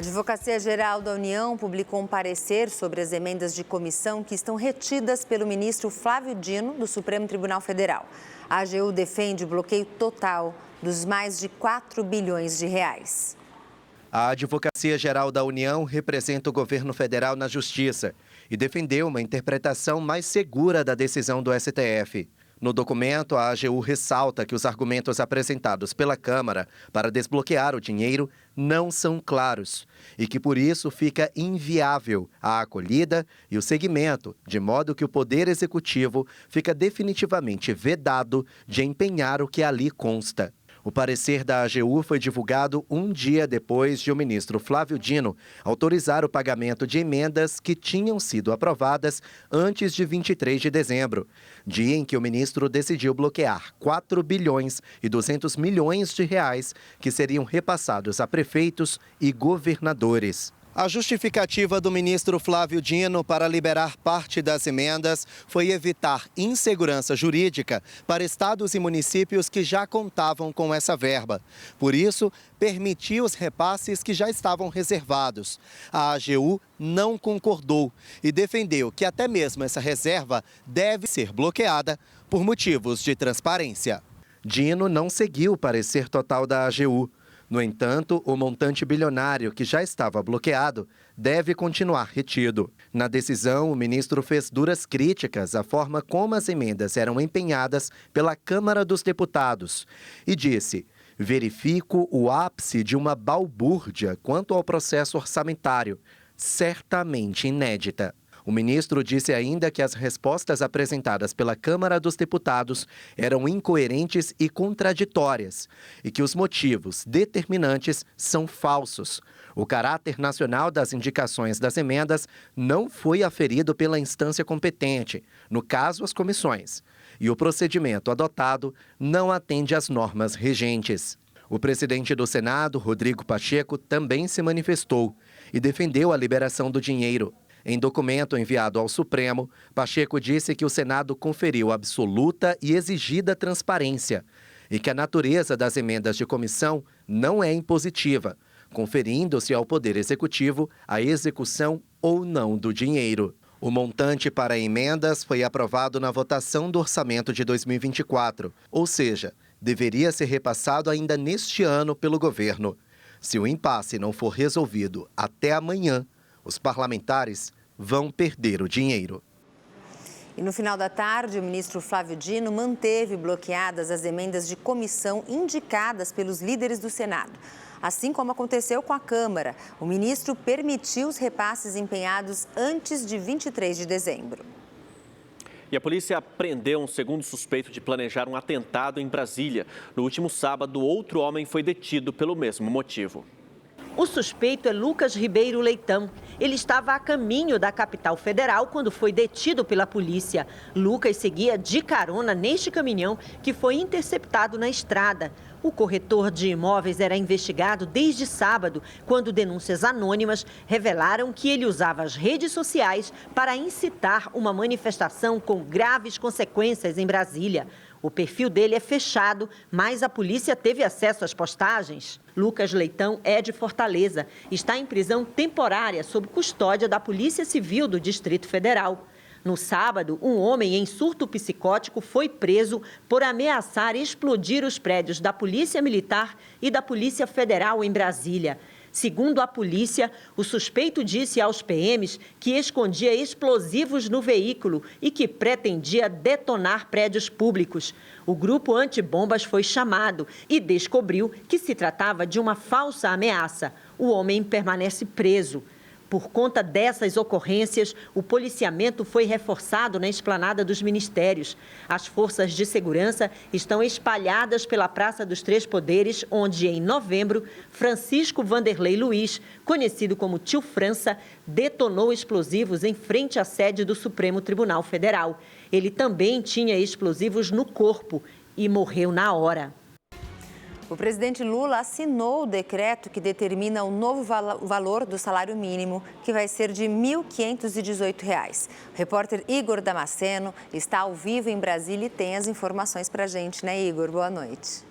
Advocacia Geral da União publicou um parecer sobre as emendas de comissão que estão retidas pelo ministro Flávio Dino, do Supremo Tribunal Federal. A AGU defende o bloqueio total dos mais de 4 bilhões de reais. A Advocacia Geral da União representa o governo federal na Justiça e defendeu uma interpretação mais segura da decisão do STF. No documento, a AGU ressalta que os argumentos apresentados pela Câmara para desbloquear o dinheiro não são claros e que, por isso, fica inviável a acolhida e o seguimento, de modo que o Poder Executivo fica definitivamente vedado de empenhar o que ali consta. O parecer da AGU foi divulgado um dia depois de o ministro Flávio Dino autorizar o pagamento de emendas que tinham sido aprovadas antes de 23 de dezembro, dia em que o ministro decidiu bloquear 4 bilhões e 200 milhões de reais que seriam repassados a prefeitos e governadores. A justificativa do ministro Flávio Dino para liberar parte das emendas foi evitar insegurança jurídica para estados e municípios que já contavam com essa verba. Por isso, permitiu os repasses que já estavam reservados. A AGU não concordou e defendeu que até mesmo essa reserva deve ser bloqueada por motivos de transparência. Dino não seguiu o parecer total da AGU. No entanto, o montante bilionário que já estava bloqueado deve continuar retido. Na decisão, o ministro fez duras críticas à forma como as emendas eram empenhadas pela Câmara dos Deputados e disse: verifico o ápice de uma balbúrdia quanto ao processo orçamentário, certamente inédita. O ministro disse ainda que as respostas apresentadas pela Câmara dos Deputados eram incoerentes e contraditórias e que os motivos determinantes são falsos. O caráter nacional das indicações das emendas não foi aferido pela instância competente, no caso, as comissões, e o procedimento adotado não atende às normas regentes. O presidente do Senado, Rodrigo Pacheco, também se manifestou e defendeu a liberação do dinheiro. Em documento enviado ao Supremo, Pacheco disse que o Senado conferiu absoluta e exigida transparência e que a natureza das emendas de comissão não é impositiva, conferindo-se ao Poder Executivo a execução ou não do dinheiro. O montante para emendas foi aprovado na votação do orçamento de 2024, ou seja, deveria ser repassado ainda neste ano pelo governo. Se o impasse não for resolvido até amanhã, os parlamentares vão perder o dinheiro. E no final da tarde, o ministro Flávio Dino manteve bloqueadas as emendas de comissão indicadas pelos líderes do Senado. Assim como aconteceu com a Câmara, o ministro permitiu os repasses empenhados antes de 23 de dezembro. E a polícia prendeu um segundo suspeito de planejar um atentado em Brasília. No último sábado, outro homem foi detido pelo mesmo motivo. O suspeito é Lucas Ribeiro Leitão. Ele estava a caminho da capital federal quando foi detido pela polícia. Lucas seguia de carona neste caminhão que foi interceptado na estrada. O corretor de imóveis era investigado desde sábado, quando denúncias anônimas revelaram que ele usava as redes sociais para incitar uma manifestação com graves consequências em Brasília. O perfil dele é fechado, mas a polícia teve acesso às postagens. Lucas Leitão é de Fortaleza. Está em prisão temporária sob custódia da Polícia Civil do Distrito Federal. No sábado, um homem em surto psicótico foi preso por ameaçar explodir os prédios da Polícia Militar e da Polícia Federal em Brasília. Segundo a polícia, o suspeito disse aos PMs que escondia explosivos no veículo e que pretendia detonar prédios públicos. O grupo antibombas foi chamado e descobriu que se tratava de uma falsa ameaça. O homem permanece preso. Por conta dessas ocorrências, o policiamento foi reforçado na esplanada dos ministérios. As forças de segurança estão espalhadas pela Praça dos Três Poderes, onde, em novembro, Francisco Vanderlei Luiz, conhecido como Tio França, detonou explosivos em frente à sede do Supremo Tribunal Federal. Ele também tinha explosivos no corpo e morreu na hora. O presidente Lula assinou o decreto que determina o novo valor do salário mínimo, que vai ser de R$ 1.518. O repórter Igor Damasceno está ao vivo em Brasília e tem as informações para a gente, né, Igor? Boa noite.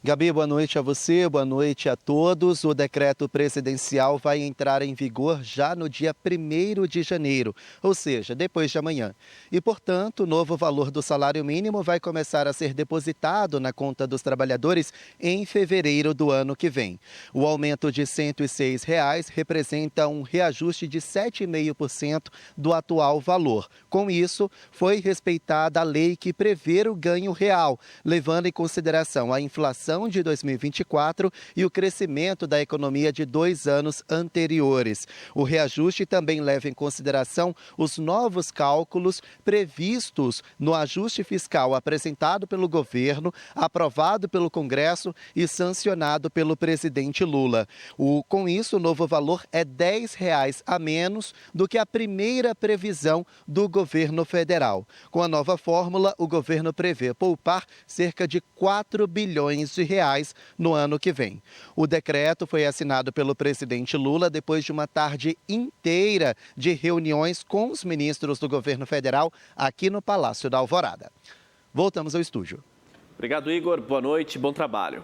Gabi, boa noite a você, boa noite a todos. O decreto presidencial vai entrar em vigor já no dia 1º de janeiro, ou seja, depois de amanhã. E, portanto, o novo valor do salário mínimo vai começar a ser depositado na conta dos trabalhadores em fevereiro do ano que vem. O aumento de R$ 106 representa um reajuste de 7,5% do atual valor. Com isso, foi respeitada a lei que prevê o ganho real, levando em consideração a inflação de 2024 e o crescimento da economia de 2 anos anteriores. O reajuste também leva em consideração os novos cálculos previstos no ajuste fiscal apresentado pelo governo, aprovado pelo Congresso e sancionado pelo presidente Lula. Com isso, o novo valor é R$ 10 a menos do que a primeira previsão do governo federal. Com a nova fórmula, o governo prevê poupar cerca de 4 bilhões de reais no ano que vem. O decreto foi assinado pelo presidente Lula depois de uma tarde inteira de reuniões com os ministros do governo federal aqui no Palácio da Alvorada. Voltamos ao estúdio. Obrigado, Igor. Boa noite, bom trabalho.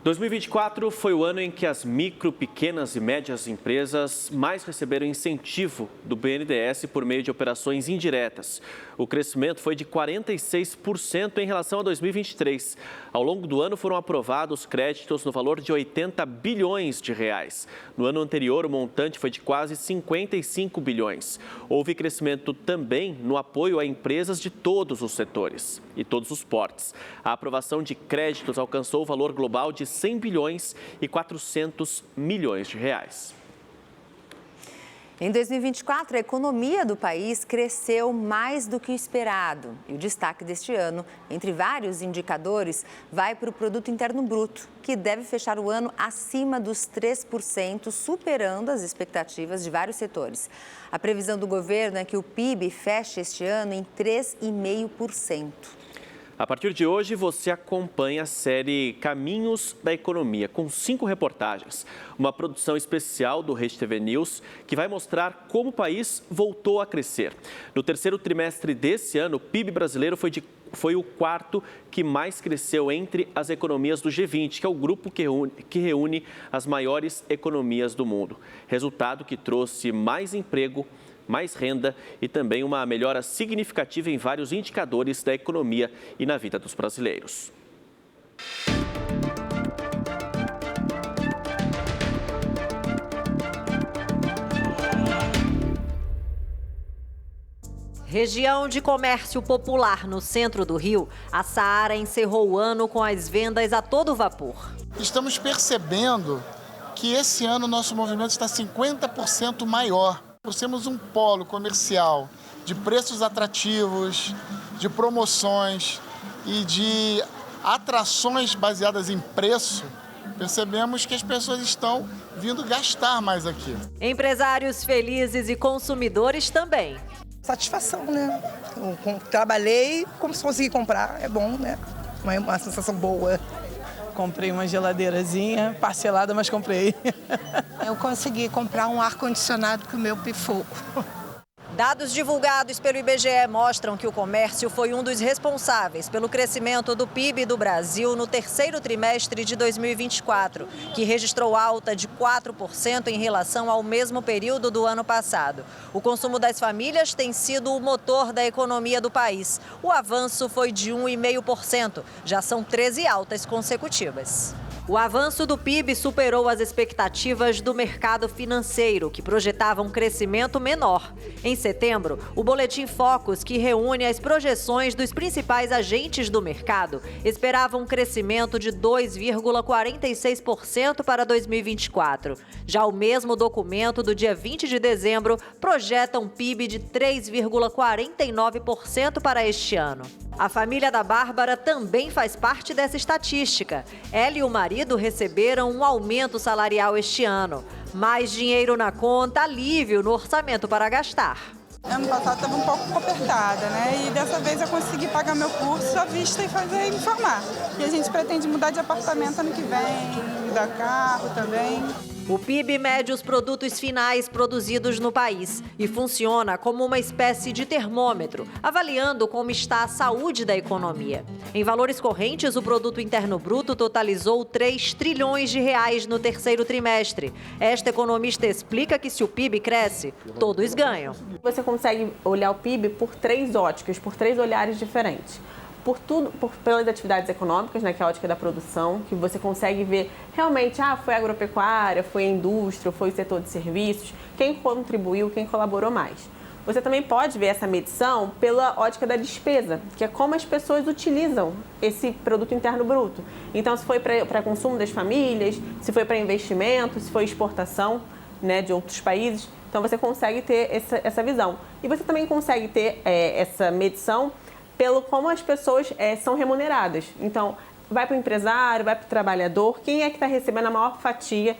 2024 foi o ano em que as micro, pequenas e médias empresas mais receberam incentivo do BNDES por meio de operações indiretas. O crescimento foi de 46% em relação a 2023. Ao longo do ano foram aprovados créditos no valor de 80 bilhões de reais. No ano anterior, o montante foi de quase 55 bilhões. Houve crescimento também no apoio a empresas de todos os setores e todos os portes. A aprovação de créditos alcançou o valor global de 100 bilhões e 400 milhões de reais. Em 2024, a economia do país cresceu mais do que o esperado. E o destaque deste ano, entre vários indicadores, vai para o Produto Interno Bruto, que deve fechar o ano acima dos 3%, superando as expectativas de vários setores. A previsão do governo é que o PIB feche este ano em 3,5%. A partir de hoje, você acompanha a série Caminhos da Economia, com 5 reportagens. Uma produção especial do Rede TV News, que vai mostrar como o país voltou a crescer. No terceiro trimestre desse ano, o PIB brasileiro foi o quarto que mais cresceu entre as economias do G20, que é o grupo que reúne as maiores economias do mundo. Resultado que trouxe mais emprego, mais renda e também uma melhora significativa em vários indicadores da economia e na vida dos brasileiros. Região de comércio popular no centro do Rio, a Saara encerrou o ano com as vendas a todo vapor. Estamos percebendo que esse ano o nosso movimento está 50% maior. Por sermos um polo comercial de preços atrativos, de promoções e de atrações baseadas em preço, percebemos que as pessoas estão vindo gastar mais aqui. Empresários felizes e consumidores também. Satisfação, né? Eu trabalhei, como se consegui comprar, é bom, né? Uma sensação boa. Comprei uma geladeirazinha, parcelada, mas comprei. Eu consegui comprar um ar-condicionado que o meu pifou. Dados divulgados pelo IBGE mostram que o comércio foi um dos responsáveis pelo crescimento do PIB do Brasil no terceiro trimestre de 2024, que registrou alta de 4% em relação ao mesmo período do ano passado. O consumo das famílias tem sido o motor da economia do país. O avanço foi de 1,5%, já são 13 altas consecutivas. O avanço do PIB superou as expectativas do mercado financeiro, que projetava um crescimento menor. Em setembro, o Boletim Focus, que reúne as projeções dos principais agentes do mercado, esperava um crescimento de 2,46% para 2024. Já o mesmo documento do dia 20 de dezembro projeta um PIB de 3,49% para este ano. A família da Bárbara também faz parte dessa estatística. Ela e o marido receberam um aumento salarial este ano. Mais dinheiro na conta, alívio no orçamento para gastar. Ano passado estava um pouco apertada, né? E dessa vez eu consegui pagar meu curso à vista e formar. E a gente pretende mudar de apartamento ano que vem, mudar carro também. O PIB mede os produtos finais produzidos no país e funciona como uma espécie de termômetro, avaliando como está a saúde da economia. Em valores correntes, o Produto Interno Bruto totalizou 3 trilhões de reais no terceiro trimestre. Esta economista explica que se o PIB cresce, todos ganham. Você consegue olhar o PIB por 3 óticas, por 3 olhares diferentes. Pelas atividades econômicas, né, que é a ótica da produção, que você consegue ver realmente, foi a agropecuária, foi a indústria, foi o setor de serviços, quem contribuiu, quem colaborou mais. Você também pode ver essa medição pela ótica da despesa, que é como as pessoas utilizam esse produto interno bruto. Então, se foi para consumo das famílias, se foi para investimento, se foi exportação, né, de outros países. Então, você consegue ter essa visão. E você também consegue ter essa medição pelo como as pessoas são remuneradas. Então, vai para o empresário, vai para o trabalhador, quem é que está recebendo a maior fatia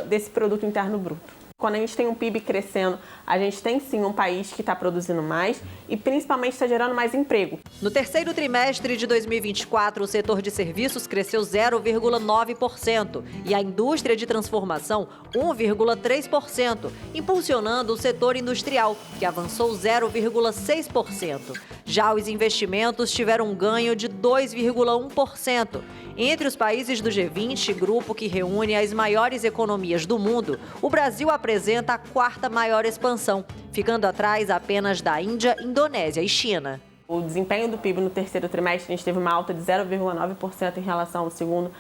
desse produto interno bruto? Quando a gente tem um PIB crescendo, a gente tem sim um país que está produzindo mais e principalmente está gerando mais emprego. No terceiro trimestre de 2024, o setor de serviços cresceu 0,9% e a indústria de transformação 1,3%, impulsionando o setor industrial, que avançou 0,6%. Já os investimentos tiveram um ganho de 2,1%. Entre os países do G20, grupo que reúne as maiores economias do mundo, o Brasil apresenta a 4ª maior expansão, ficando atrás apenas da Índia, Indonésia e China. O desempenho do PIB no terceiro trimestre, a gente teve uma alta de 0,9% em relação ao segundo.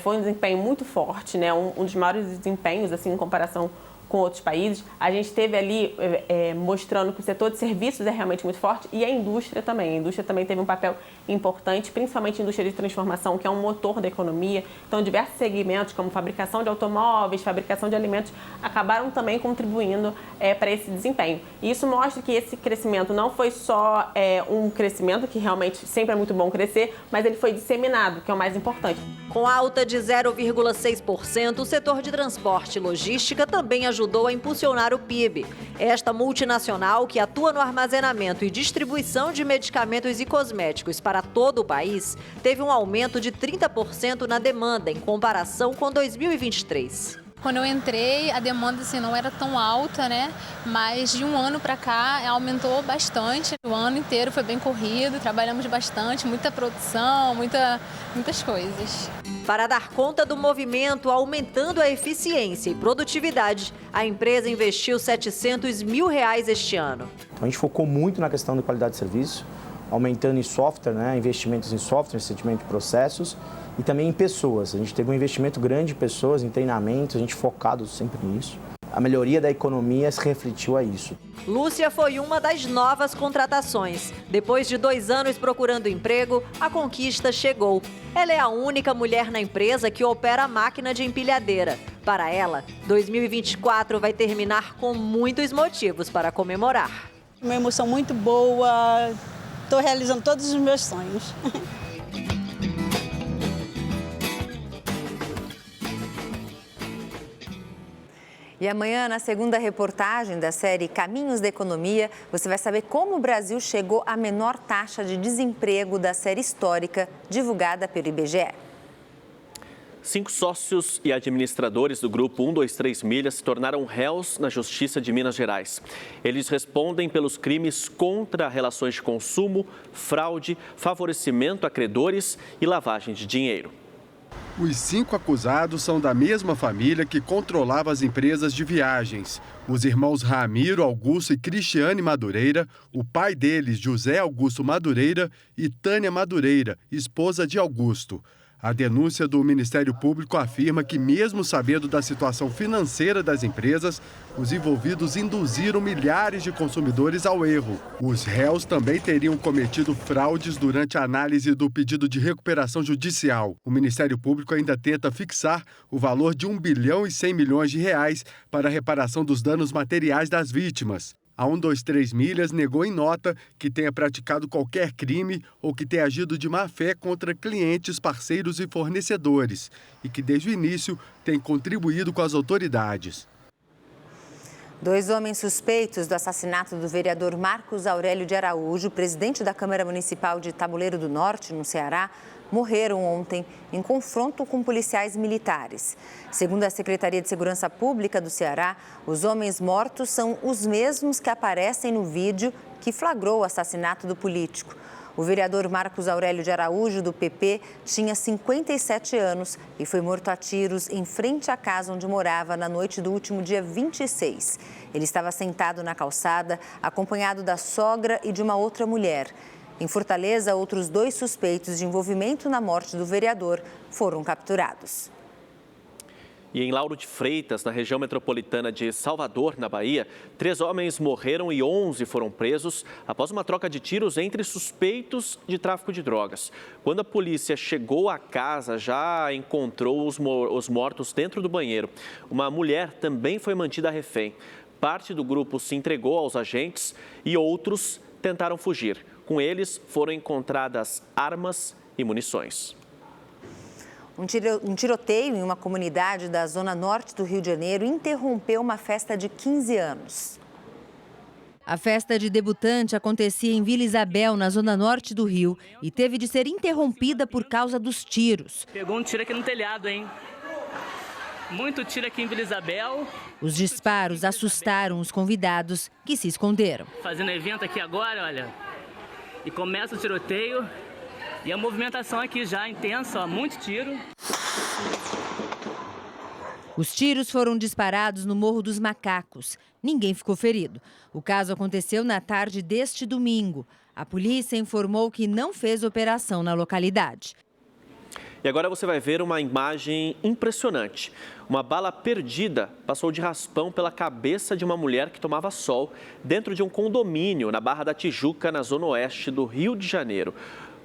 Foi um desempenho muito forte, né? Um dos maiores desempenhos assim, em comparação com outros países. A gente teve ali mostrando que o setor de serviços é realmente muito forte e a indústria também. A indústria também teve um papel importante, principalmente a indústria de transformação, que é um motor da economia. Então, diversos segmentos, como fabricação de automóveis, fabricação de alimentos, acabaram também contribuindo para esse desempenho. E isso mostra que esse crescimento não foi só um crescimento, que realmente sempre é muito bom crescer, mas ele foi disseminado, que é o mais importante. Com alta de 0,6%, o setor de transporte e logística também ajudou a impulsionar o PIB. Esta multinacional, que atua no armazenamento e distribuição de medicamentos e cosméticos para todo o país, teve um aumento de 30% na demanda em comparação com 2023. Quando eu entrei, a demanda assim, não era tão alta, né? Mas de um ano para cá aumentou bastante. O ano inteiro foi bem corrido, trabalhamos bastante, muita produção, muitas coisas. Para dar conta do movimento, aumentando a eficiência e produtividade, a empresa investiu R$700 mil este ano. A gente focou muito na questão de qualidade de serviço, aumentando em software, né? Investimentos em software, sentimento de processos. E também em pessoas. A gente teve um investimento grande em pessoas, em treinamentos, a gente focado sempre nisso. A melhoria da economia se refletiu a isso. Lúcia foi uma das novas contratações. Depois de 2 anos procurando emprego, a conquista chegou. Ela é a única mulher na empresa que opera a máquina de empilhadeira. Para ela, 2024 vai terminar com muitos motivos para comemorar. Uma emoção muito boa, estou realizando todos os meus sonhos. E amanhã, na segunda reportagem da série Caminhos da Economia, você vai saber como o Brasil chegou à menor taxa de desemprego da série histórica divulgada pelo IBGE. 5 sócios e administradores do grupo 123 Milhas se tornaram réus na Justiça de Minas Gerais. Eles respondem pelos crimes contra relações de consumo, fraude, favorecimento a credores e lavagem de dinheiro. Os 5 acusados são da mesma família que controlava as empresas de viagens. Os irmãos Ramiro, Augusto e Cristiane Madureira, o pai deles, José Augusto Madureira, e Tânia Madureira, esposa de Augusto. A denúncia do Ministério Público afirma que, mesmo sabendo da situação financeira das empresas, os envolvidos induziram milhares de consumidores ao erro. Os réus também teriam cometido fraudes durante a análise do pedido de recuperação judicial. O Ministério Público ainda tenta fixar o valor de R$1 bilhão e 100 milhões para a reparação dos danos materiais das vítimas. A 123 Milhas negou em nota que tenha praticado qualquer crime ou que tenha agido de má-fé contra clientes, parceiros e fornecedores e que, desde o início, tem contribuído com as autoridades. 2 homens suspeitos do assassinato do vereador Marcos Aurélio de Araújo, presidente da Câmara Municipal de Tabuleiro do Norte, no Ceará, morreram ontem em confronto com policiais militares. Segundo a Secretaria de Segurança Pública do Ceará, os homens mortos são os mesmos que aparecem no vídeo que flagrou o assassinato do político. O vereador Marcos Aurélio de Araújo, do PP, tinha 57 anos e foi morto a tiros em frente à casa onde morava na noite do último dia 26. Ele estava sentado na calçada, acompanhado da sogra e de uma outra mulher. Em Fortaleza, outros 2 suspeitos de envolvimento na morte do vereador foram capturados. E em Lauro de Freitas, na região metropolitana de Salvador, na Bahia, 3 homens morreram e 11 foram presos após uma troca de tiros entre suspeitos de tráfico de drogas. Quando a polícia chegou à casa, já encontrou os mortos dentro do banheiro. Uma mulher também foi mantida refém. Parte do grupo se entregou aos agentes e outros tentaram fugir. Com eles foram encontradas armas e munições. Um tiroteio em uma comunidade da zona norte do Rio de Janeiro interrompeu uma festa de 15 anos. A festa de debutante acontecia em Vila Isabel, na zona norte do Rio, e teve de ser interrompida por causa dos tiros. Pegou um tiro aqui no telhado, hein? Muito tiro aqui em Vila Isabel. Os disparos assustaram os convidados, que se esconderam. Fazendo evento aqui agora, olha, e começa o tiroteio. E a movimentação aqui já intensa, ó, muito tiro. Os tiros foram disparados no Morro dos Macacos. Ninguém ficou ferido. O caso aconteceu na tarde deste domingo. A polícia informou que não fez operação na localidade. E agora você vai ver uma imagem impressionante. Uma bala perdida passou de raspão pela cabeça de uma mulher que tomava sol dentro de um condomínio na Barra da Tijuca, na zona oeste do Rio de Janeiro.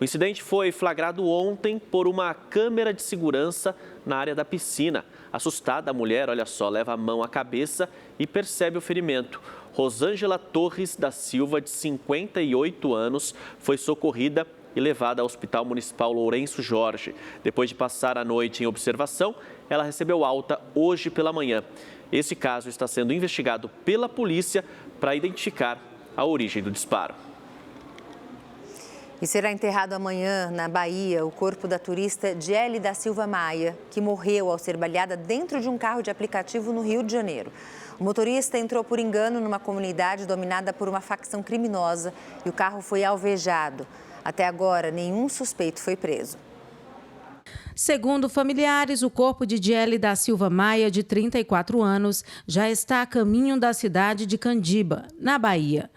O incidente foi flagrado ontem por uma câmera de segurança na área da piscina. Assustada, a mulher, olha só, leva a mão à cabeça e percebe o ferimento. Rosângela Torres da Silva, de 58 anos, foi socorrida e levada ao Hospital Municipal Lourenço Jorge. Depois de passar a noite em observação, ela recebeu alta hoje pela manhã. Esse caso está sendo investigado pela polícia para identificar a origem do disparo. E será enterrado amanhã, na Bahia, o corpo da turista Diele da Silva Maia, que morreu ao ser baleada dentro de um carro de aplicativo no Rio de Janeiro. O motorista entrou por engano numa comunidade dominada por uma facção criminosa e o carro foi alvejado. Até agora, nenhum suspeito foi preso. Segundo familiares, o corpo de Diele da Silva Maia, de 34 anos, já está a caminho da cidade de Candiba, na Bahia.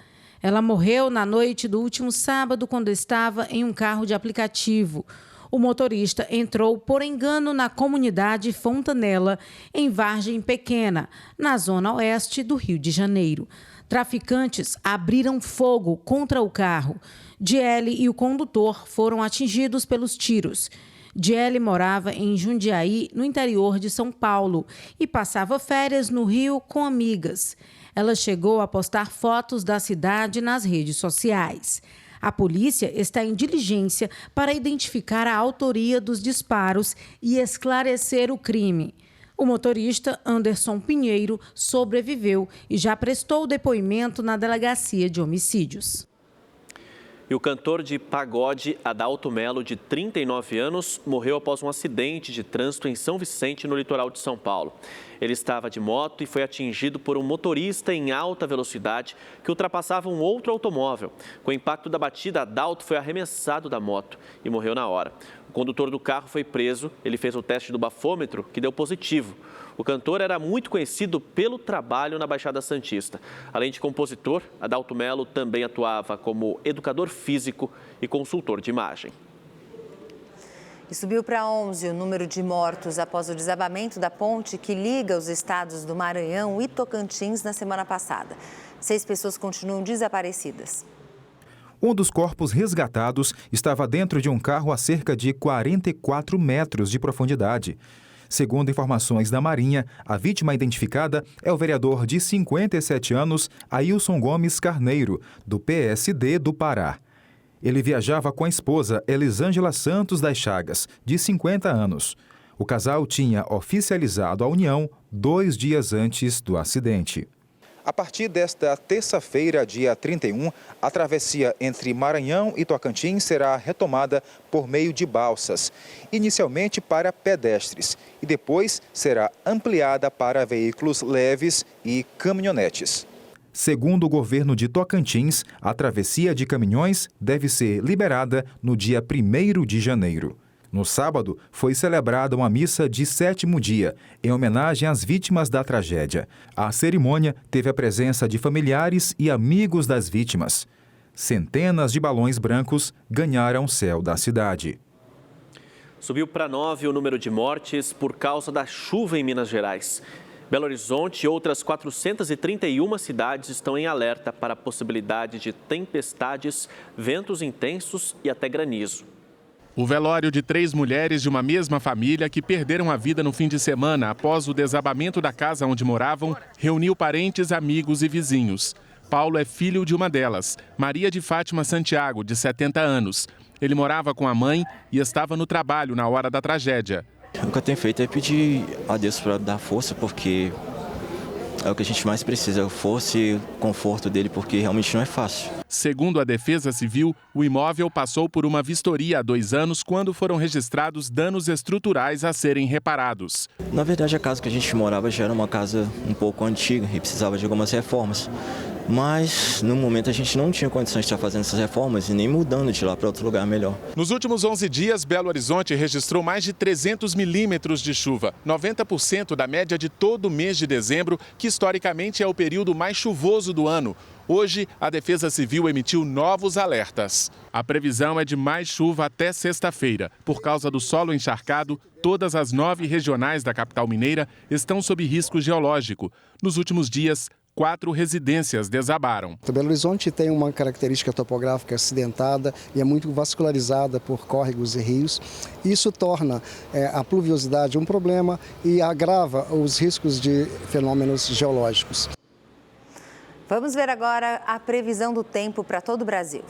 Ela morreu na noite do último sábado quando estava em um carro de aplicativo. O motorista entrou por engano na comunidade Fontanela, em Vargem Pequena, na zona oeste do Rio de Janeiro. Traficantes abriram fogo contra o carro. Diele e o condutor foram atingidos pelos tiros. Diele morava em Jundiaí, no interior de São Paulo, e passava férias no Rio com amigas. Ela chegou a postar fotos da cidade nas redes sociais. A polícia está em diligência para identificar a autoria dos disparos e esclarecer o crime. O motorista Anderson Pinheiro sobreviveu e já prestou depoimento na delegacia de homicídios. E o cantor de pagode Adalto Melo, de 39 anos, morreu após um acidente de trânsito em São Vicente, no litoral de São Paulo. Ele estava de moto e foi atingido por um motorista em alta velocidade que ultrapassava um outro automóvel. Com o impacto da batida, Adalto foi arremessado da moto e morreu na hora. O condutor do carro foi preso, ele fez o teste do bafômetro, que deu positivo. O cantor era muito conhecido pelo trabalho na Baixada Santista. Além de compositor, Adalto Melo também atuava como educador físico e consultor de imagem. E subiu para 11 o número de mortos após o desabamento da ponte que liga os estados do Maranhão e Tocantins na semana passada. 6 pessoas continuam desaparecidas. Um dos corpos resgatados estava dentro de um carro a cerca de 44 metros de profundidade. Segundo informações da Marinha, a vítima identificada é o vereador de 57 anos, Ailson Gomes Carneiro, do PSD do Pará. Ele viajava com a esposa Elisângela Santos das Chagas, de 50 anos. O casal tinha oficializado a união 2 dias antes do acidente. A partir desta terça-feira, dia 31, a travessia entre Maranhão e Tocantins será retomada por meio de balsas, inicialmente para pedestres e depois será ampliada para veículos leves e caminhonetes. Segundo o governo de Tocantins, a travessia de caminhões deve ser liberada no dia 1º de janeiro. No sábado, foi celebrada uma missa de 7º dia, em homenagem às vítimas da tragédia. A cerimônia teve a presença de familiares e amigos das vítimas. Centenas de balões brancos ganharam o céu da cidade. Subiu para 9 o número de mortes por causa da chuva em Minas Gerais. Belo Horizonte e outras 431 cidades estão em alerta para a possibilidade de tempestades, ventos intensos e até granizo. O velório de 3 mulheres de uma mesma família que perderam a vida no fim de semana após o desabamento da casa onde moravam reuniu parentes, amigos e vizinhos. Paulo é filho de uma delas, Maria de Fátima Santiago, de 70 anos. Ele morava com a mãe e estava no trabalho na hora da tragédia. O que eu tenho feito é pedir a Deus para dar força, porque é o que a gente mais precisa, força e conforto dele, porque realmente não é fácil. Segundo a Defesa Civil, o imóvel passou por uma vistoria há 2 anos, quando foram registrados danos estruturais a serem reparados. Na verdade, a casa que a gente morava já era uma casa um pouco antiga e precisava de algumas reformas. Mas, no momento, a gente não tinha condições de estar fazendo essas reformas e nem mudando de lá para outro lugar melhor. Nos últimos 11 dias, Belo Horizonte registrou mais de 300 milímetros de chuva, 90% da média de todo o mês de dezembro, que historicamente é o período mais chuvoso do ano. Hoje, a Defesa Civil emitiu novos alertas. A previsão é de mais chuva até sexta-feira. Por causa do solo encharcado, todas as 9 regionais da capital mineira estão sob risco geológico. Nos últimos dias, 4 residências desabaram. Belo Horizonte tem uma característica topográfica acidentada e é muito vascularizada por córregos e rios. Isso torna a pluviosidade um problema e agrava os riscos de fenômenos geológicos. Vamos ver agora a previsão do tempo para todo o Brasil.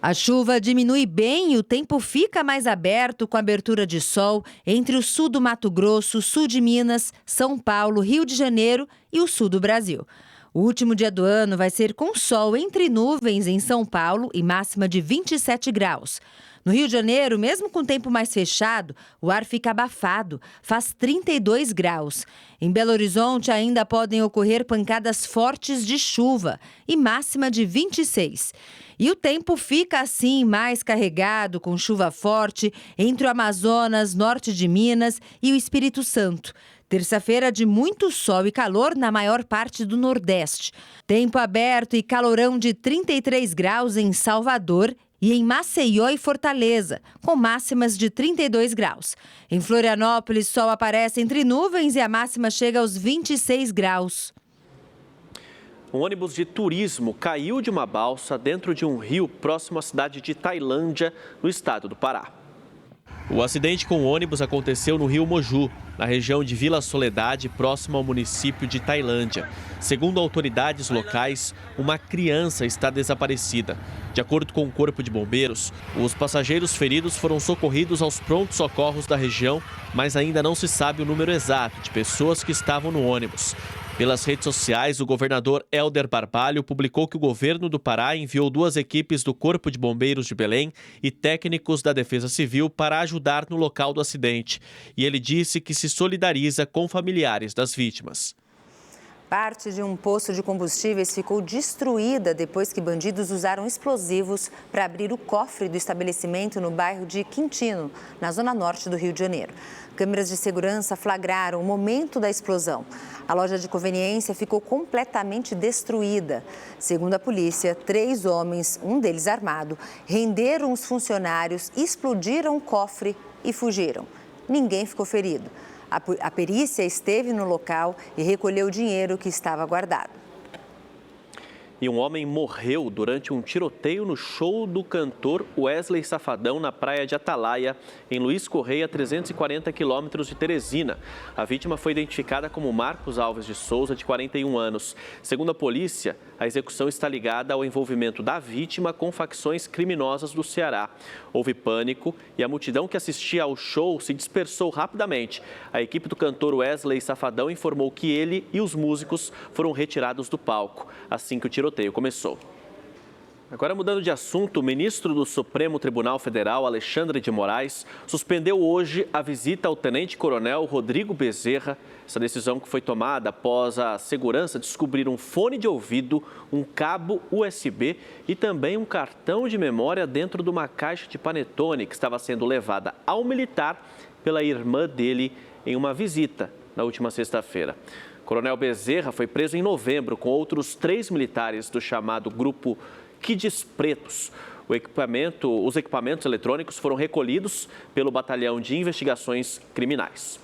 A chuva diminui bem e o tempo fica mais aberto, com abertura de sol entre o sul do Mato Grosso, sul de Minas, São Paulo, Rio de Janeiro e o sul do Brasil. O último dia do ano vai ser com sol entre nuvens em São Paulo e máxima de 27 graus. No Rio de Janeiro, mesmo com o tempo mais fechado, o ar fica abafado, faz 32 graus. Em Belo Horizonte ainda podem ocorrer pancadas fortes de chuva e máxima de 26. E o tempo fica assim mais carregado, com chuva forte entre o Amazonas, norte de Minas e o Espírito Santo. Terça-feira de muito sol e calor na maior parte do Nordeste. Tempo aberto e calorão de 33 graus em Salvador e em Maceió e Fortaleza, com máximas de 32 graus. Em Florianópolis, sol aparece entre nuvens e a máxima chega aos 26 graus. Um ônibus de turismo caiu de uma balsa dentro de um rio próximo à cidade de Tailândia, no estado do Pará. O acidente com o ônibus aconteceu no rio Moju, na região de Vila Soledade, próximo ao município de Tailândia. Segundo autoridades locais, uma criança está desaparecida. De acordo com o Corpo de Bombeiros, os passageiros feridos foram socorridos aos prontos socorros da região, mas ainda não se sabe o número exato de pessoas que estavam no ônibus. Pelas redes sociais, o governador Hélder Barbalho publicou que o governo do Pará enviou 2 equipes do Corpo de Bombeiros de Belém e técnicos da Defesa Civil para ajudar no local do acidente. E ele disse que se solidariza com familiares das vítimas. Parte de um posto de combustíveis ficou destruída depois que bandidos usaram explosivos para abrir o cofre do estabelecimento no bairro de Quintino, na zona norte do Rio de Janeiro. Câmeras de segurança flagraram o momento da explosão. A loja de conveniência ficou completamente destruída. Segundo a polícia, 3 homens, um deles armado, renderam os funcionários, explodiram o cofre e fugiram. Ninguém ficou ferido. A perícia esteve no local e recolheu o dinheiro que estava guardado. E um homem morreu durante um tiroteio no show do cantor Wesley Safadão na praia de Atalaia, em Luiz Correia, 340 quilômetros de Teresina. A vítima foi identificada como Marcos Alves de Souza, de 41 anos. Segundo a polícia, a execução está ligada ao envolvimento da vítima com facções criminosas do Ceará. Houve pânico e a multidão que assistia ao show se dispersou rapidamente. A equipe do cantor Wesley Safadão informou que ele e os músicos foram retirados do palco assim que o tiroteio começou. Agora, mudando de assunto, o ministro do Supremo Tribunal Federal, Alexandre de Moraes, suspendeu hoje a visita ao tenente-coronel Rodrigo Bezerra. Essa decisão que foi tomada após a segurança descobrir um fone de ouvido, um cabo USB e também um cartão de memória dentro de uma caixa de panetone que estava sendo levada ao militar pela irmã dele em uma visita na última sexta-feira. O coronel Bezerra foi preso em novembro com outros 3 militares do chamado Grupo Kids Pretos. Os equipamentos eletrônicos foram recolhidos pelo Batalhão de Investigações Criminais.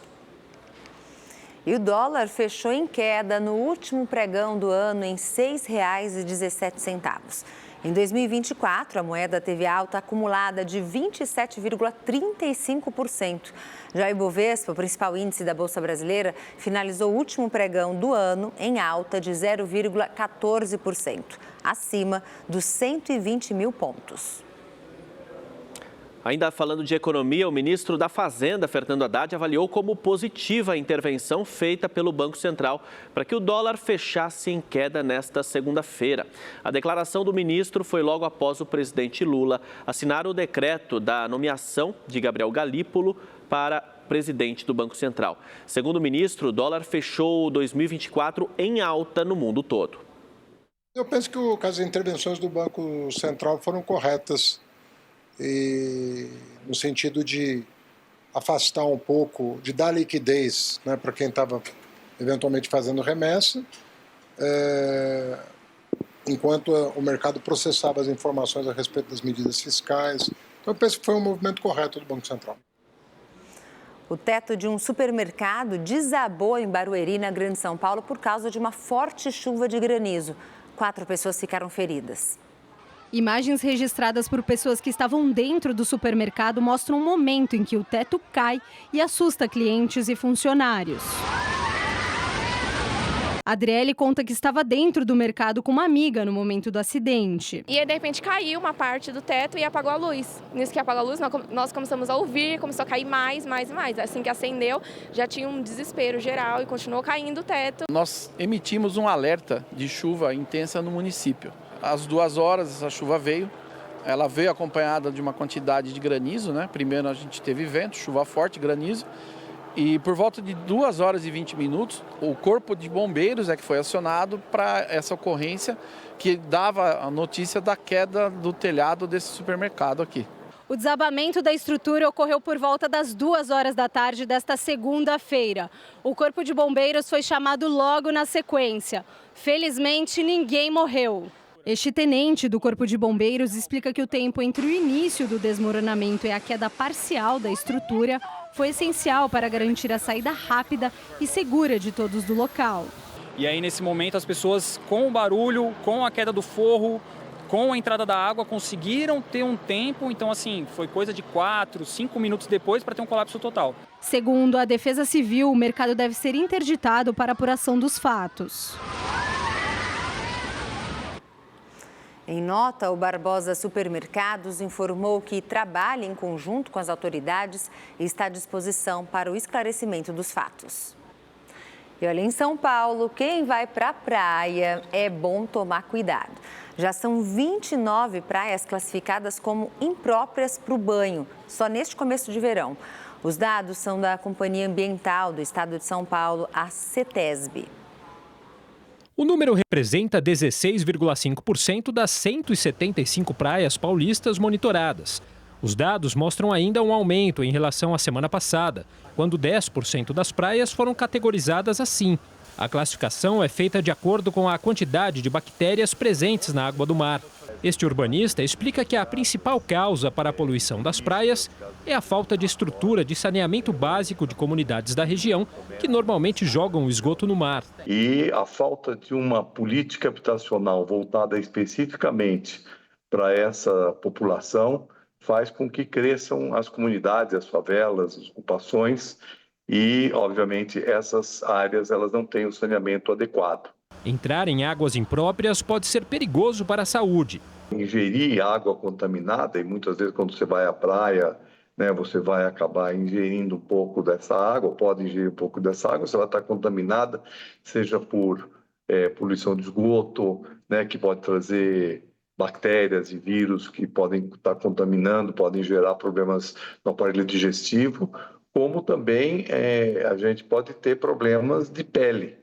E o dólar fechou em queda no último pregão do ano em R$ 6,17. Em 2024, a moeda teve alta acumulada de 27,35%. Já o Ibovespa, o principal índice da Bolsa Brasileira, finalizou o último pregão do ano em alta de 0,14%, acima dos 120 mil pontos. Ainda falando de economia, o ministro da Fazenda, Fernando Haddad, avaliou como positiva a intervenção feita pelo Banco Central para que o dólar fechasse em queda nesta segunda-feira. A declaração do ministro foi logo após o presidente Lula assinar o decreto da nomeação de Gabriel Galípolo para presidente do Banco Central. Segundo o ministro, o dólar fechou 2024 em alta no mundo todo. Eu penso que as intervenções do Banco Central foram corretas. No sentido de afastar um pouco, de dar liquidez, né, para quem estava eventualmente fazendo remessa, enquanto o mercado processava as informações a respeito das medidas fiscais. Então eu penso que foi um movimento correto do Banco Central. O teto de um supermercado desabou em Barueri, na Grande São Paulo, por causa de uma forte chuva de granizo. 4 pessoas ficaram feridas. Imagens registradas por pessoas que estavam dentro do supermercado mostram um momento em que o teto cai e assusta clientes e funcionários. Adriele conta que estava dentro do mercado com uma amiga no momento do acidente. E aí, de repente, caiu uma parte do teto e apagou a luz. Nisso que apagou a luz, nós começamos a ouvir, começou a cair mais. Assim que acendeu, já tinha um desespero geral e continuou caindo o teto. Nós emitimos um alerta de chuva intensa no município. Às 2 horas, essa chuva veio. Ela veio acompanhada de uma quantidade de granizo, né? Primeiro a gente teve vento, chuva forte, granizo. E por volta de 2 horas e 20 minutos, o corpo de bombeiros é que foi acionado para essa ocorrência que dava a notícia da queda do telhado desse supermercado aqui. O desabamento da estrutura ocorreu por volta das 2 horas da tarde desta segunda-feira. O corpo de bombeiros foi chamado logo na sequência. Felizmente, ninguém morreu. Este tenente do Corpo de Bombeiros explica que o tempo entre o início do desmoronamento e a queda parcial da estrutura foi essencial para garantir a saída rápida e segura de todos do local. E aí, nesse momento, as pessoas, com o barulho, com a queda do forro, com a entrada da água, conseguiram ter um tempo. Então, assim, foi coisa de 4, 5 minutos depois para ter um colapso total. Segundo a Defesa Civil, o mercado deve ser interditado para apuração dos fatos. Em nota, o Barbosa Supermercados informou que trabalha em conjunto com as autoridades e está à disposição para o esclarecimento dos fatos. E olha, em São Paulo, quem vai para a praia é bom tomar cuidado. Já são 29 praias classificadas como impróprias para o banho, só neste começo de verão. Os dados são da Companhia Ambiental do Estado de São Paulo, a CETESB. O número representa 16,5% das 175 praias paulistas monitoradas. Os dados mostram ainda um aumento em relação à semana passada, quando 10% das praias foram categorizadas assim. A classificação é feita de acordo com a quantidade de bactérias presentes na água do mar. Este urbanista explica que a principal causa para a poluição das praias é a falta de estrutura de saneamento básico de comunidades da região, que normalmente jogam o esgoto no mar. E a falta de uma política habitacional voltada especificamente para essa população faz com que cresçam as comunidades, as favelas, as ocupações e, obviamente, essas áreas elas não têm o saneamento adequado. Entrar em águas impróprias pode ser perigoso para a saúde. Ingerir água contaminada, e muitas vezes quando você vai à praia, né, você vai acabar ingerindo um pouco dessa água, pode ingerir um pouco dessa água, se ela está contaminada, seja por poluição de esgoto, né, que pode trazer bactérias e vírus que podem estar contaminando, podem gerar problemas no aparelho digestivo, como também a gente pode ter problemas de pele.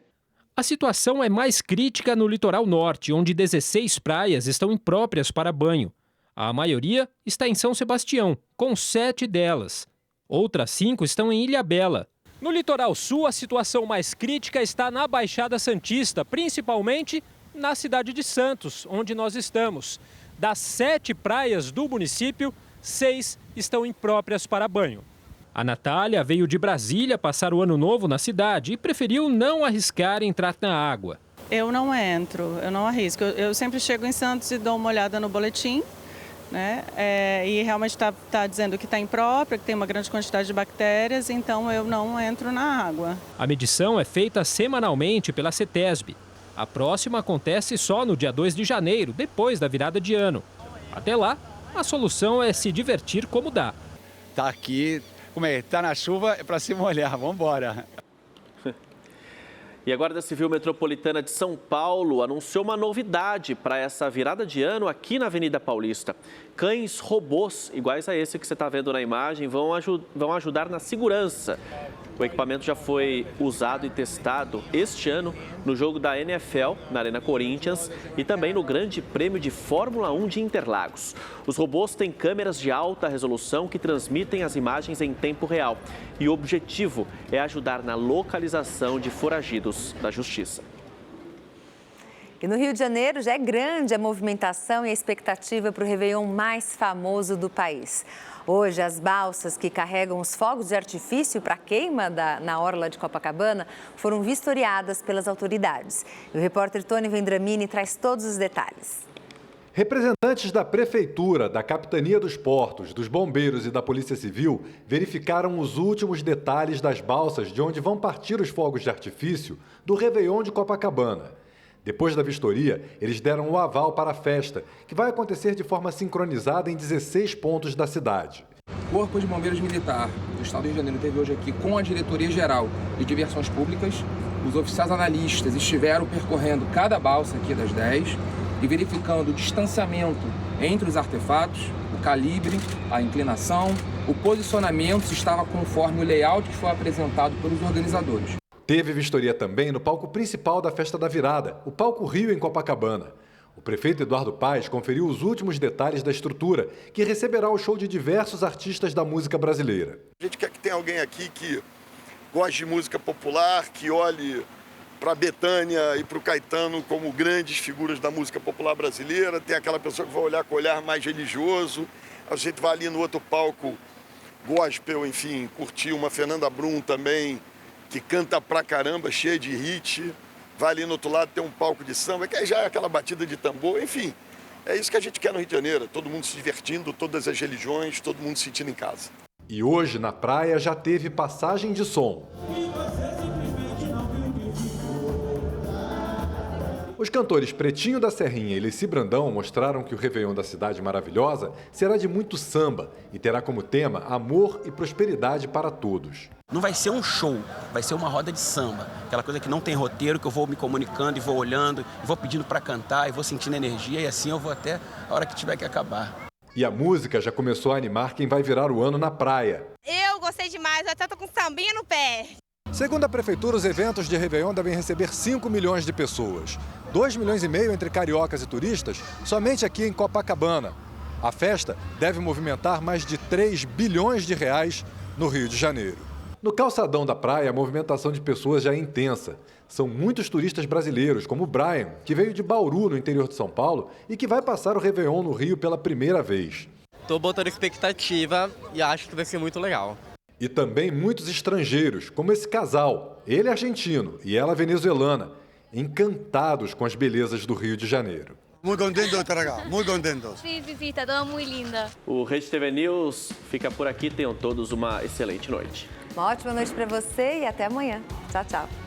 A situação é mais crítica no litoral norte, onde 16 praias estão impróprias para banho. A maioria está em São Sebastião, com 7 delas. Outras 5 estão em Ilhabela. No litoral sul, a situação mais crítica está na Baixada Santista, principalmente na cidade de Santos, onde nós estamos. Das 7 praias do município, 6 estão impróprias para banho. A Natália veio de Brasília passar o ano novo na cidade e preferiu não arriscar entrar na água. Eu não entro, eu não arrisco. Eu sempre chego em Santos e dou uma olhada no boletim, né? E realmente está dizendo que está imprópria, que tem uma grande quantidade de bactérias, então eu não entro na água. A medição é feita semanalmente pela CETESB. A próxima acontece só no dia 2 de janeiro, depois da virada de ano. Até lá, a solução é se divertir como dá. Tá aqui. Como é? Tá na chuva, é para se molhar, vamos embora. E a Guarda Civil Metropolitana de São Paulo anunciou uma novidade para essa virada de ano aqui na Avenida Paulista. Cães robôs, iguais a esse que você está vendo na imagem, vão ajudar na segurança. O equipamento já foi usado e testado este ano no jogo da NFL, na Arena Corinthians, e também no Grande Prêmio de Fórmula 1 de Interlagos. Os robôs têm câmeras de alta resolução que transmitem as imagens em tempo real. E o objetivo é ajudar na localização de foragidos da Justiça. E no Rio de Janeiro já é grande a movimentação e a expectativa para o Réveillon mais famoso do país. Hoje, as balsas que carregam os fogos de artifício para a queima na orla de Copacabana foram vistoriadas pelas autoridades. E o repórter Tony Vendramini traz todos os detalhes. Representantes da Prefeitura, da Capitania dos Portos, dos Bombeiros e da Polícia Civil verificaram os últimos detalhes das balsas de onde vão partir os fogos de artifício do Réveillon de Copacabana. Depois da vistoria, eles deram o aval para a festa, que vai acontecer de forma sincronizada em 16 pontos da cidade. O Corpo de Bombeiros Militar do Estado do Rio de Janeiro esteve hoje aqui com a Diretoria Geral de Diversões Públicas. Os oficiais analistas estiveram percorrendo cada balsa aqui das 10 e verificando o distanciamento entre os artefatos, o calibre, a inclinação, o posicionamento se estava conforme o layout que foi apresentado pelos organizadores. Teve vistoria também no palco principal da Festa da Virada, o Palco Rio, em Copacabana. O prefeito Eduardo Paes conferiu os últimos detalhes da estrutura, que receberá o show de diversos artistas da música brasileira. A gente quer que tenha alguém aqui que goste de música popular, que olhe para a Bethânia e para o Caetano como grandes figuras da música popular brasileira. Tem aquela pessoa que vai olhar com o olhar mais religioso. A gente vai ali no outro palco gospel, enfim, curtir uma Fernanda Brum também, que canta pra caramba, cheia de hit. Vai ali no outro lado, tem um palco de samba, que já é aquela batida de tambor. Enfim, é isso que a gente quer no Rio de Janeiro. Todo mundo se divertindo, todas as religiões, todo mundo se sentindo em casa. E hoje, na praia, já teve passagem de som. Os cantores Pretinho da Serrinha e Leci Brandão mostraram que o Réveillon da Cidade Maravilhosa será de muito samba e terá como tema amor e prosperidade para todos. Não vai ser um show, vai ser uma roda de samba. Aquela coisa que não tem roteiro, que eu vou me comunicando e vou olhando, e vou pedindo para cantar, e vou sentindo energia, e assim eu vou até a hora que tiver que acabar. E a música já começou a animar quem vai virar o ano na praia. Eu gostei demais, eu até tô com sambinha no pé. Segundo a Prefeitura, os eventos de Réveillon devem receber 5 milhões de pessoas. 2,5 milhões entre cariocas e turistas, somente aqui em Copacabana. A festa deve movimentar mais de 3 bilhões de reais no Rio de Janeiro. No calçadão da praia, a movimentação de pessoas já é intensa. São muitos turistas brasileiros, como o Brian, que veio de Bauru, no interior de São Paulo, e que vai passar o Réveillon no Rio pela primeira vez. Estou botando expectativa e acho que vai ser muito legal. E também muitos estrangeiros, como esse casal. Ele é argentino e ela venezuelana, encantados com as belezas do Rio de Janeiro. Muito contento, Traga. Muito contento. Sim, está todo muito linda. O Rede TV News fica por aqui. Tenham todos uma excelente noite. Uma ótima noite para você e até amanhã. Tchau, tchau.